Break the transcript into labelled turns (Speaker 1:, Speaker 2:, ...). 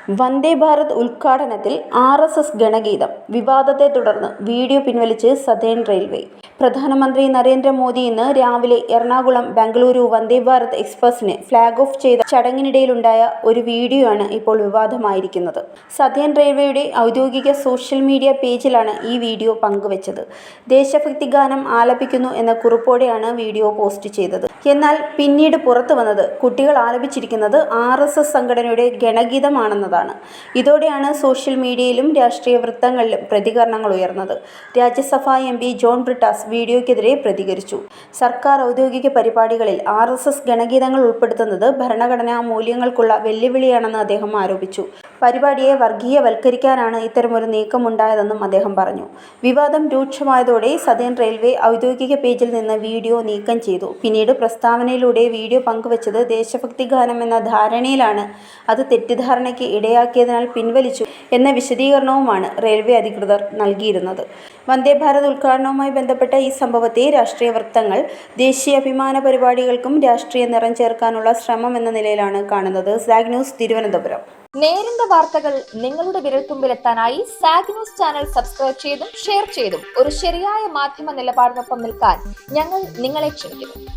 Speaker 1: Vande Bharat ഉദ്ഘാടനത്തിൽ RSS ഗണഗീതം. വിവാദത്തെ തുടർന്ന് video പിൻവലിച്ച് southern railway. പ്രധാനമന്ത്രി നരേന്ദ്രമോദി ഇന്ന് രാവിലെ എറണാകുളം ബംഗളൂരു വന്ദേ ഭാരത് എക്സ്പ്രസിന് ഫ്ളാഗ് ഓഫ് ചെയ്ത ചടങ്ങിനിടയിലുണ്ടായ ഒരു വീഡിയോ ആണ് ഇപ്പോൾ വിവാദമായിരിക്കുന്നത്. സതേൺ റെയിൽവേയുടെ ഔദ്യോഗിക സോഷ്യൽ മീഡിയ പേജിലാണ് ഈ വീഡിയോ പങ്കുവച്ചത്. ദേശഭക്തി ഗാനം ആലപിക്കുന്നു എന്ന കുറിപ്പോടെയാണ് വീഡിയോ പോസ്റ്റ് ചെയ്തത്. എന്നാൽ പിന്നീട് പുറത്തു വന്നത് കുട്ടികൾ ആലപിച്ചിരിക്കുന്നത് RSS സംഘടനയുടെ ഗണഗീതമാണെന്നതാണ്. ഇതോടെയാണ് സോഷ്യൽ മീഡിയയിലും രാഷ്ട്രീയ വൃത്തങ്ങളിലും പ്രതികരണങ്ങൾ ഉയർന്നത്. രാജ്യസഭാ MP ജോൺ ബ്രിട്ടാസ് വീഡിയോയ്ക്കെതിരെ പ്രതികരിച്ചു. സർക്കാർ ഔദ്യോഗിക പരിപാടികളിൽ RSS ഗണഗീതങ്ങൾ ഉൾപ്പെടുത്തുന്നത് ഭരണഘടനാ മൂല്യങ്ങൾക്കുള്ള വെല്ലുവിളിയാണെന്ന് അദ്ദേഹം ആരോപിച്ചു. പരിപാടിയെ വർഗീയവൽക്കരിക്കാനാണ് ഇത്തരമൊരു നീക്കമുണ്ടായതെന്നും അദ്ദേഹം പറഞ്ഞു. വിവാദം രൂക്ഷമായതോടെ സതേൺ റെയിൽവേ ഔദ്യോഗിക പേജിൽ നിന്ന് വീഡിയോ നീക്കം ചെയ്തു. പിന്നീട് പ്രസ്താവനയിലൂടെ വീഡിയോ പങ്കുവച്ചത് ദേശഭക്തി ഗാനം എന്ന ധാരണയിലാണ്, അത് തെറ്റിദ്ധാരണയ്ക്ക് ഇടയാക്കിയതിനാൽ പിൻവലിച്ചു എന്ന വിശദീകരണവുമാണ് റെയിൽവേ അധികൃതർ നൽകിയിരുന്നത്. വന്ദേ ഭാരത് ഉദ്ഘാടനവുമായി ബന്ധപ്പെട്ട ഈ സംഭവത്തെ രാഷ്ട്രീയ വൃത്തങ്ങൾ ദേശീയ അഭിമാന പരിപാടികൾക്കും രാഷ്ട്രീയ നിറം ചേർക്കാനുള്ള ശ്രമം എന്ന നിലയിലാണ് കാണുന്നത്. Zag news, Thiruvananthapuram.
Speaker 2: നേരിന്റെ വാർത്തകൾ നിങ്ങളുടെ വിരൽത്തുമ്പിലെത്താനായി സാഗ് ന്യൂസ് ചാനൽ സബ്സ്ക്രൈബ് ചെയ്തും ഷെയർ ചെയ്തും ഒരു ശരിയായ മാധ്യമ നിലപാടിനൊപ്പം നിൽക്കാൻ ഞങ്ങൾ നിങ്ങളെ ക്ഷണിക്കുന്നു.